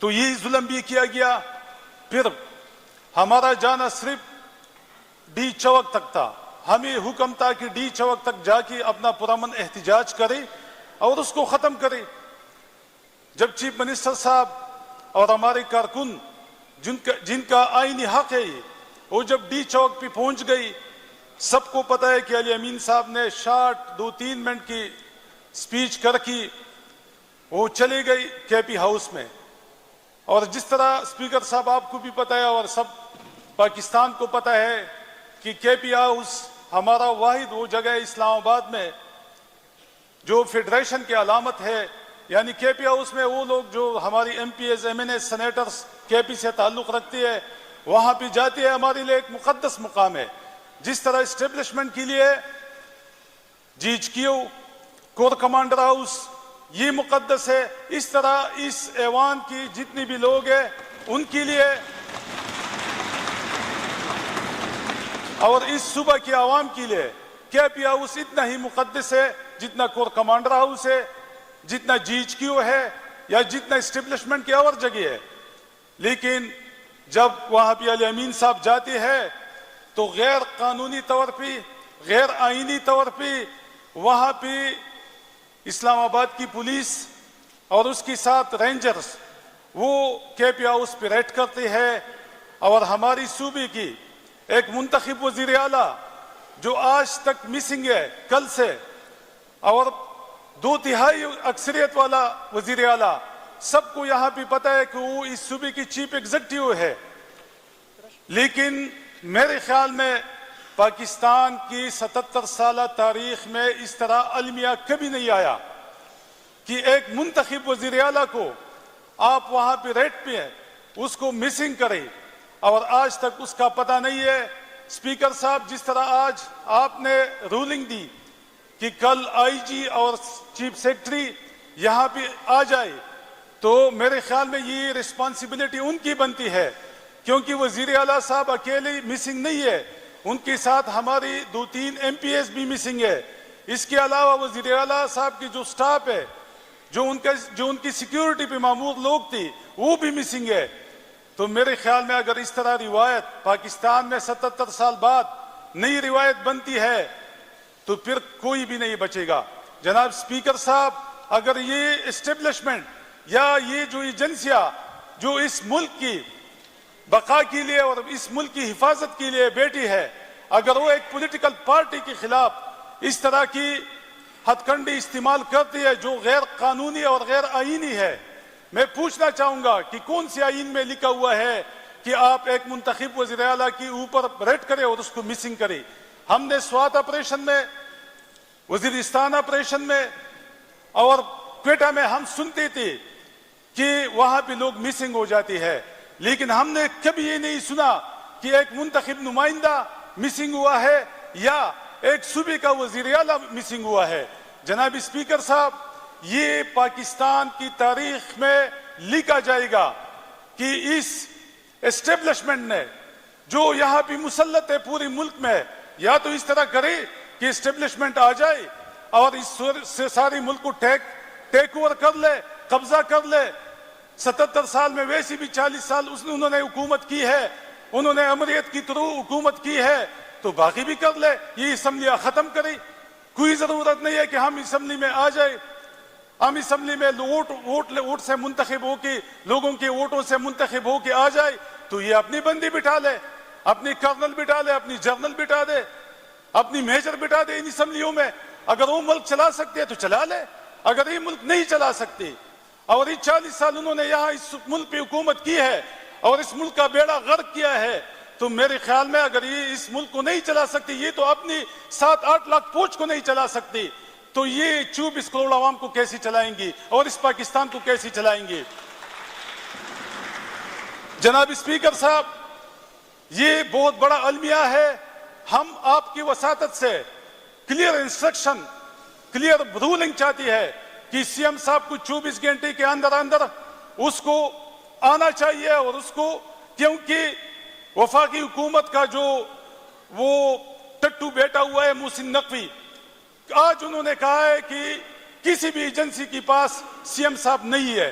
تو یہ ظلم بھی کیا گیا. پھر ہمارا جانا صرف ڈی چوک تک تھا. ہمیں حکم تھا کہ ڈی چوک تک جا کے اپنا پرامن احتجاج کرے اور اس کو ختم کرے. جب چیف منسٹر صاحب اور ہمارے کارکن جن کا آئینی حق ہے وہ جب ڈی چوک پہ پہنچ گئی، سب کو پتا ہے کہ علی امین صاحب نے شارٹ 2-3 منٹ کی سپیچ کر کی وہ چلی گئی کے پی ہاؤس میں. اور جس طرح اسپیکر صاحب آپ کو بھی پتا ہے اور سب پاکستان کو پتا ہے کہ کے پی ہاؤس ہمارا واحد وہ جگہ ہے اسلام آباد میں جو فیڈریشن کی علامت ہے. یعنی کے پی ہاؤس میں وہ لوگ جو ہماری MPs MNAs senators K P سے تعلق رکھتے ہیں وہاں پہ جاتی ہے. ہمارے لیے ایک مقدس مقام ہے. جس طرح اسٹیبلشمنٹ کے لیے G H Q corps commander house یہ مقدس ہے، اس طرح اس ایوان کی جتنی بھی لوگ ہیں ان کے لیے اور اس صوبہ کے عوام کے لیے کے پی ہاؤس اتنا ہی مقدس ہے جتنا کور کمانڈر ہاؤس ہے، جتنا جی ایچ کیو ہے یا جتنا اسٹیبلشمنٹ کی اور جگہ ہے. لیکن جب وہاں پہ علی امین صاحب جاتے ہیں تو غیر قانونی طور پہ، غیر آئینی طور پہ وہاں پہ اسلام آباد کی پولیس اور اس کے ساتھ رینجرز وہ کے پی ہاؤس پہ ریڈ کرتے ہیں. اور ہماری صوبے کی ایک منتخب وزیر اعلیٰ جو آج تک مسنگ ہے کل سے، اور 2/3 اکثریت والا وزیر اعلیٰ، سب کو یہاں پہ پتا ہے کہ وہ اس صوبے کی چیف ایگزیکٹو ہے. لیکن میرے خیال میں پاکستان کی 77 سالہ تاریخ میں اس طرح المیہ کبھی نہیں آیا کہ ایک منتخب وزیر اعلیٰ کو آپ وہاں پہ ریڈ پہ ہیں اس کو مسنگ کریں اور آج تک اس کا پتہ نہیں ہے. اسپیکر صاحب جس طرح آج آپ نے رولنگ دی کہ کل آئی جی اور چیف سیکرٹری یہاں پہ آ جائے تو میرے خیال میں یہ رسپانسبلٹی ان کی بنتی ہے، کیونکہ وزیر اعلیٰ صاحب اکیلے مسنگ نہیں ہے، ان کے ساتھ ہماری 2-3 ایم پی ایس بھی مسنگ ہے. اس کے علاوہ وزیر اعلیٰ صاحب کی جو سٹاف ہے جو ان کی سیکیورٹی پہ مامور لوگ تھی وہ بھی مسنگ ہے. تو میرے خیال میں اگر اس طرح روایت پاکستان میں 77 سال بعد نئی روایت بنتی ہے تو پھر کوئی بھی نہیں بچے گا. جناب اسپیکر صاحب، اگر یہ اسٹیبلشمنٹ یا یہ جو ایجنسیاں جو اس ملک کی بقا کے لیے اور اس ملک کی حفاظت کے لیے بیٹھی ہے، اگر وہ ایک پولیٹیکل پارٹی کے خلاف اس طرح کی ہتھ کنڈی استعمال کرتی ہے جو غیر قانونی اور غیر آئینی ہے، میں پوچھنا چاہوں گا کہ کون سی آئین میں لکھا ہوا ہے کہ آپ ایک منتخب وزیر اعلیٰ کے اوپر ریڈ کریں اور اس کو مسنگ کریں. ہم نے سوات آپریشن میں، وزیرستان آپریشن میں اور کوئٹہ میں ہم سنتے تھے کہ وہاں پہ لوگ مسنگ ہو جاتی ہے، لیکن ہم نے کبھی یہ نہیں سنا کہ ایک منتخب نمائندہ مسنگ ہوا ہے یا ایک صوبے کا وزیر اعلیٰ مسنگ ہوا ہے. جناب اسپیکر صاحب، یہ پاکستان کی تاریخ میں لکھا جائے گا کہ اس اسٹیبلشمنٹ نے جو یہاں پہ مسلط ہے پورے ملک میں، یا تو اس طرح کرے کہ اسٹیبلشمنٹ آ جائے اور اس سارے ملک کو ٹیک اوور کر لے، قبضہ کر لے. 77 سال میں ویسے بھی 40 سال انہوں نے حکومت کی ہے، انہوں نے امریت کی تھرو حکومت کی ہے، تو باقی بھی کر لے. یہ اسمبلیاں ختم کرے، کوئی ضرورت نہیں ہے کہ ہم اسمبلی میں آ جائے. ہم اسمبلی میں ووٹ سے منتخب ہو کے، لوگوں کے ووٹوں سے منتخب ہو کے آ جائے تو یہ اپنی بندی بٹھا لے، اپنی کرنل بٹھا لے، اپنی جنرل بٹھا دے، اپنی میجر بٹھا دے ان اسمبلیوں میں. اگر وہ ملک چلا سکتے ہیں تو چلا لے، اگر یہ ملک نہیں چلا سکتے اور یہ 40 سال انہوں نے یہاں اس ملک پہ حکومت کی ہے اور اس ملک کا بیڑا غرق کیا ہے، تو میرے خیال میں اگر یہ اس ملک کو نہیں چلا سکتی، یہ تو اپنی 7-8 لاکھ فوج کو نہیں چلا سکتی، تو یہ 24 کروڑ عوام کو کیسے چلائیں گی اور اس پاکستان کو کیسے چلائیں گے؟ جناب اسپیکر صاحب، یہ بہت بڑا المیہ ہے. ہم آپ کی وساطت سے کلیئر انسٹرکشن، کلیئر رولنگ چاہتی ہے کہ سی ایم صاحب کو 24 گھنٹے کے اندر اندر اس کو آنا چاہیے، اور اس کو، کیونکہ وفاقی حکومت کا جو وہ ٹٹو بیٹا ہوا ہے محسن نقوی، آج انہوں نے کہا ہے کہ کسی بھی ایجنسی کے پاس سی ایم صاحب نہیں ہے.